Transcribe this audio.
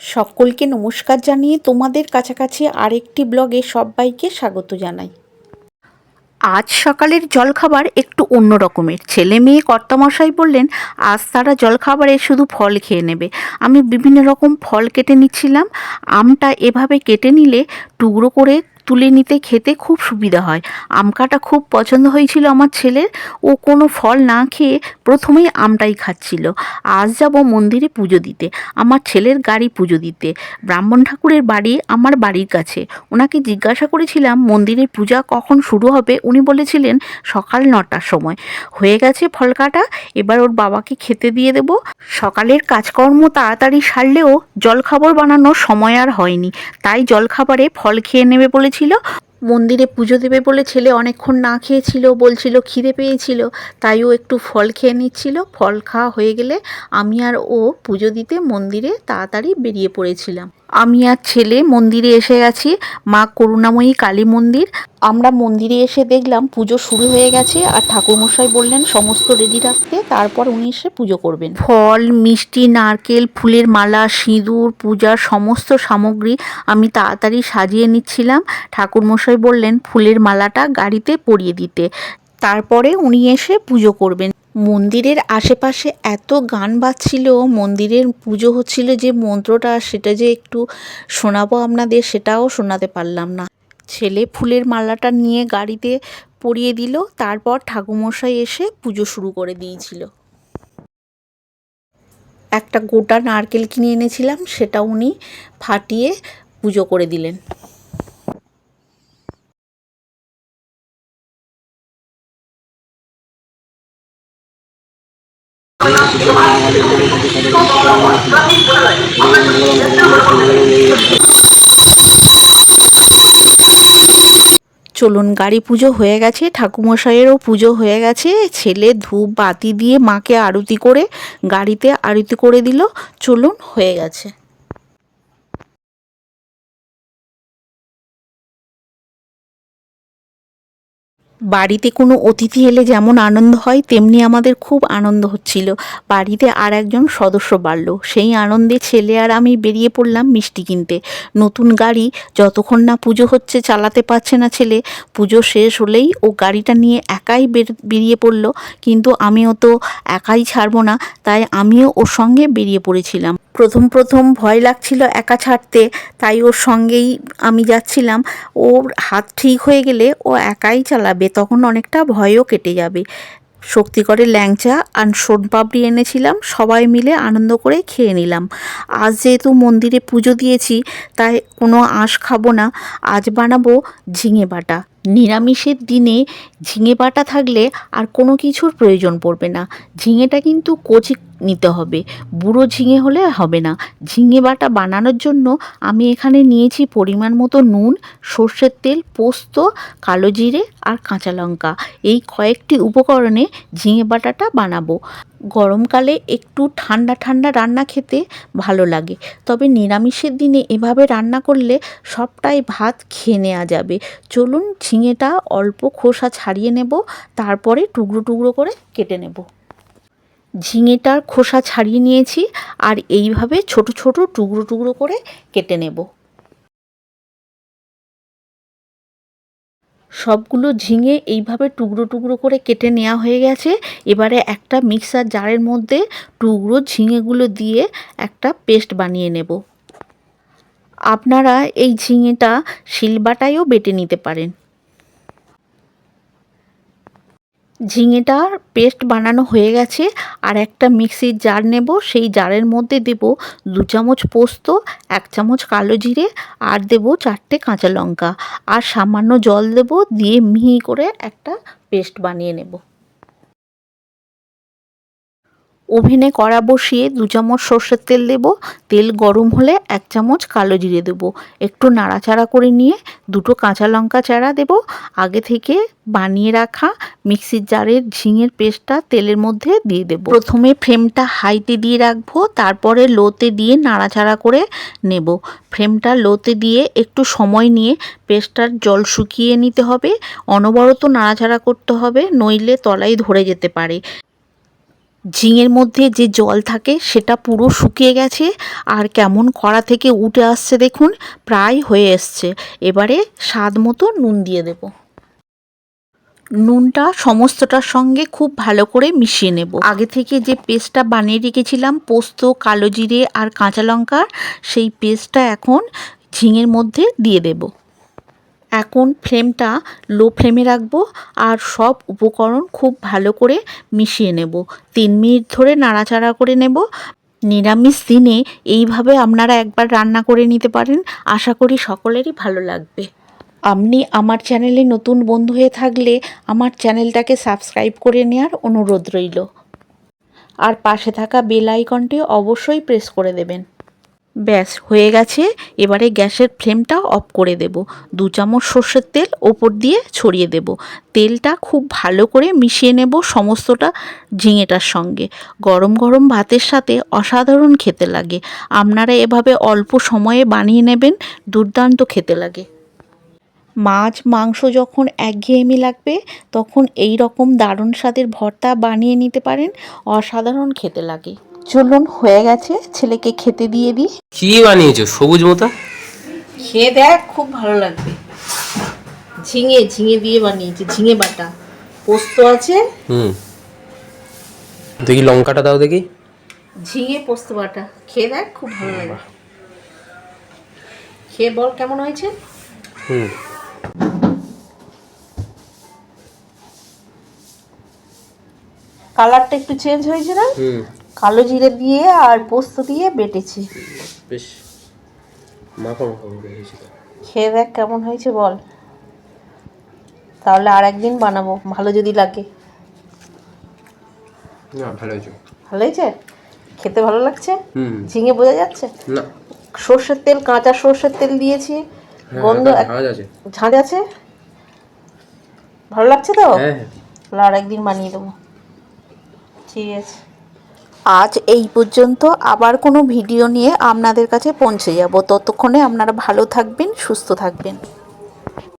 সকলকে নমস্কার জানিয়ে তোমাদের কাছাকাছি আরেকটি ব্লগে সবাইকে স্বাগত জানাই। আজ সকালের জলখাবার একটু অন্য রকমের। ছেলে মেয়ে কর্তামশাই বললেন আজ তারা জলখাবারে শুধু ফল খেয়ে নেবে। আমি বিভিন্ন রকম ফল কেটে নিচ্ছিলাম। আমটা এভাবে কেটে নিলে টুকরো করে তুলে নিতে খেতে খুব সুবিধা হয়। আম কাটা খুব পছন্দ হয়েছিল আমার ছেলের। ও কোনো ফল না খেয়ে প্রথমেই আমটাই খাচ্ছিল। আজ যাব মন্দিরে পুজো দিতে, আমার ছেলের গাড়ি পুজো দিতে। ব্রাহ্মণ ঠাকুরের বাড়ি আমার বাড়ির কাছে। ওনাকে জিজ্ঞাসা করেছিলাম মন্দিরের পূজা কখন শুরু হবে। উনি বলেছিলেন সকাল 9টার সময়। হয়ে গেছে ফল কাটা, এবার ওর বাবাকে খেতে দিয়ে দেব। সকালের কাজকর্ম তাড়াতাড়ি সারলেও জলখাবার বানানোর সময় আর হয়নি, তাই জলখাবারে ফল খেয়ে নেবে বলেছিল। মন্দিরে পুজো দেবে বলে ছেলে অনেকক্ষণ না খেয়েছিল, বলছিল খিদে পেয়েছিল, তাই ও একটু ফল খেয়ে নিচ্ছিল। ফল খাওয়া হয়ে গেলে আমি আর ও পুজো দিতে মন্দিরে তাড়াতাড়ি বেরিয়ে পড়েছিলাম। আমি আর ছেলে মন্দিরে এসে গেছি, মা করুণাময়ী কালী মন্দির। আমরা মন্দিরে এসে দেখলাম পুজো শুরু হয়ে গেছে, আর ঠাকুরমশাই বললেন সমস্ত রেডি রাখতে, তারপর উনি এসে পুজো করবেন। ফল, মিষ্টি, নারকেল, ফুলের মালা, সিঁদুর, পূজার সমস্ত সামগ্রী আমি তাড়াতাড়ি সাজিয়ে নিচ্ছিলাম। ঠাকুরমশাই বললেন ফুলের মালাটা গাড়িতে পরিয়ে দিতে, তারপরে উনি এসে পুজো করবেন। মন্দিরের আশেপাশে এত গান বাজছিল, মন্দিরের পুজো হচ্ছিল, যে মন্ত্রটা সেটা যে একটু শোনাবো আপনাদের সেটাও শোনাতে পারলাম না। ছেলে ফুলের মালাটা নিয়ে গাড়িতে পরিয়ে দিল, তারপর ঠাকুরমশাই এসে পুজো শুরু করে দিয়েছিল। একটা গোটা নারকেল কিনে এনেছিলাম, সেটা উনি ফাটিয়ে পুজো করে দিলেন। চলুন, গাড়ি পুজো হয়ে গেছে, ঠাকুমশাইয়েরও পুজো হয়ে গেছে। ছেলে ধূপ বাতি দিয়ে মাকে আরতি করে গাড়িতে আরতি করে দিল। চলুন, হয়ে গেছে। বাড়িতে কোনো অতিথি এলে যেমন আনন্দ হয়, তেমনি আমাদের খুব আনন্দ হচ্ছিল। বাড়িতে আর একজন সদস্য বাড়ল, সেই আনন্দে ছেলে আর আমি বেরিয়ে পড়লাম মিষ্টি কিনতে। নতুন গাড়ি, যতক্ষণ না পুজো হচ্ছে চালাতে পারছে না ছেলে। পুজো শেষ হলেই ও গাড়িটা নিয়ে একাই বেরিয়ে পড়ল, কিন্তু আমিও তো একাই ছাড়বো না, তাই আমিও ওর সঙ্গে বেরিয়ে পড়েছিলাম। প্রথম প্রথম ভয় লাগছিল একা ছাড়তে, তাই ওর সঙ্গেই আমি যাচ্ছিলাম। ওর হাত ঠিক হয়ে গেলে ও একাই চালাবে, তখন অনেকটা ভয়ও কেটে যাবে। শক্তিগড়ের ল্যাংচা আর সোনপাপড়ি এনেছিলাম, সবাই মিলে আনন্দ করে খেয়ে নিলাম। আজ যেহেতু মন্দিরে পুজো দিয়েছি, তাই কোনো আঁশ খাবো না। আজ বানাবো ঝিঙে বাটা। নিরামিষের দিনে ঝিঙে বাটা থাকলে আর কোনো কিছুর প্রয়োজন পড়বে না। ঝিঙেটা কিন্তু কচি নিতে হবে, বুড়ো ঝিঙে হলে হবে না। ঝিঙে বাটা বানানোর জন্য আমি এখানে নিয়েছি পরিমাণ মতো নুন, সর্ষের তেল, পোস্ত, কালো জিরে আর কাঁচা লঙ্কা। এই কয়েকটি উপকরণে ঝিঙে বাটাটা বানাবো। গরমকালে একটু ঠান্ডা ঠান্ডা রান্না খেতে ভালো লাগে, তবে নিরামিষের দিনে এভাবে রান্না করলে সবটাই ভাত খেয়ে নেওয়া যাবে। চলুন, ঝিঙেটা অল্প খোসা ছাড়িয়ে নেব, তারপরে টুকরো টুকরো করে কেটে নেব। ঝিঙেটার খোসা ছাড়িয়ে নিয়েছি, আর এইভাবে ছোট ছোট টুকরো টুকরো করে কেটে নেব। সবগুলো ঝিঙে এইভাবে টুকরো টুকরো করে কেটে নেওয়া হয়ে গেছে। এবারে একটা মিক্সার জারের মধ্যে টুকরো ঝিঙেগুলো দিয়ে একটা পেস্ট বানিয়ে নেব। আপনারা এই ঝিঙেটা শিলবাটায়ও বেটে নিতে পারেন। ঝিঙেটার পেস্ট বানানো হয়ে গেছে, আর একটা মিক্সির জার নেব। সেই জারের মধ্যে দেব 2 চামচ পোস্ত, 1 চামচ কালো জিরে, আর দেব 4টে কাঁচা লঙ্কা, আর সামান্য জল দেব, দিয়ে মিহি করে একটা পেস্ট বানিয়ে নেব। ওভেনে কড়া বসিয়ে 2 চামচ সর্ষের তেল দেব। তেল গরম হলে 1 চামচ কালো জিরে দেব। একটু নাড়াচাড়া করে নিয়ে 2টো কাঁচা লঙ্কা চারা দেব। আগে থেকে বানিয়ে রাখা মিক্সির জারের ঝিঙের পেস্টটা তেলের মধ্যে দিয়ে দেব। প্রথমে ফ্লেমটা হাইতে দিয়ে রাখবো, তারপরে লোতে দিয়ে নাড়াচাড়া করে নেব। ফ্লেমটা লোতে দিয়ে একটু সময় নিয়ে পেস্টটার জল শুকিয়ে নিতে হবে। অনবরত নাড়াচাড়া করতে হবে, নইলে তলায় ধরে যেতে পারে। ঝিঙের মধ্যে যে জল থাকে সেটা পুরো শুকিয়ে গেছে আর কেমন কড়া থেকে উঠে আসছে দেখুন, প্রায় হয়ে এসছে। এবারে স্বাদ মতো নুন দিয়ে দেব। নুনটা সমস্তটার সঙ্গে খুব ভালো করে মিশিয়ে নেব। আগে থেকে যে পেস্টটা বানিয়ে রেখেছিলাম পোস্ত, কালো জিরে আর কাঁচা লঙ্কা, সেই পেস্টটা এখন ঝিঙের মধ্যে দিয়ে দেব। এখন ফ্লেমটা লো ফ্লেমে রাখবো আর সব উপকরণ খুব ভালো করে মিশিয়ে নেব। 3 মিনিট ধরে নাড়াচাড়া করে নেব। নিরামিষ দিনে এইভাবে আপনারা একবার রান্না করে নিতে পারেন, আশা করি সকলেরই ভালো লাগবে। আপনি আমার চ্যানেলে নতুন বন্ধু হয়ে থাকলে আমার চ্যানেলটাকে সাবস্ক্রাইব করে নেওয়ার অনুরোধ রইল। আর পাশে থাকা বেল আইকনটি অবশ্যই প্রেস করে দেবেন। ব্যাস হয়ে গেছে। এবারে গ্যাসের ফ্লেমটা অফ করে দেব। 2 চামচ সর্ষের তেল ওপর দিয়ে ছড়িয়ে দেব। তেলটা খুব ভালো করে মিশিয়ে নেব সমস্তটা ঝিঙেটার সঙ্গে। গরম গরম ভাতের সাথে অসাধারণ খেতে লাগে। আপনারা এভাবে অল্প সময়ে বানিয়ে নেবেন, দুর্দান্ত খেতে লাগে। মাছ মাংস যখন একঘেয়েমি লাগবে তখন এই রকম দারুণ স্বাদের ভর্তা বানিয়ে নিতে পারেন, অসাধারণ খেতে লাগে। চলুন হয়ে গেছে, ছেলেকে খেতে দিয়ে দিই। কি বানিয়েছো সবুজ মতো? খেয়ে দেখ, খুব ভালো লাগবে। ঝিঙে ঝিঙে দিয়ে বানিয়েছি, ঝিঙে বাটা, পোস্ত আছে। দেখি লঙ্কাটা দাও দেখি। ঝিঙে পোস্ত বাটা, খেয়ে দেখ, খুব ভালো লাগে। খেয়ে বল কেমন হয়েছে। কালারটা একটু চেঞ্জ হয়েছে না? কালো জিরে দিয়ে আর পোস্ত দিয়ে বেটেছি। বেশ মাখো মাখো হয়েছে। খেয়ে দেখ কেমন হয়েছে বল, তাহলে আর একদিন বানাবো, ভালো যদি লাগে। না ভালো হয়েছে। ভালো হয়েছে? খেতে ভালো লাগছে? ঝিঙে বোঝা যাচ্ছে না? সর্ষের তেল, কাঁচা সর্ষের তেল দিয়েছি, গন্ধ ঝাঁঝ আছে। ভালো লাগছে তো? তাহলে আর একদিন বানিয়ে দেবো। ঠিক আছে, আজ এই পর্যন্ত। আবার কোনো ভিডিও নিয়ে আপনাদের কাছে পৌঁছে যাব। ততক্ষণে আপনারা ভালো থাকবেন, সুস্থ থাকবেন।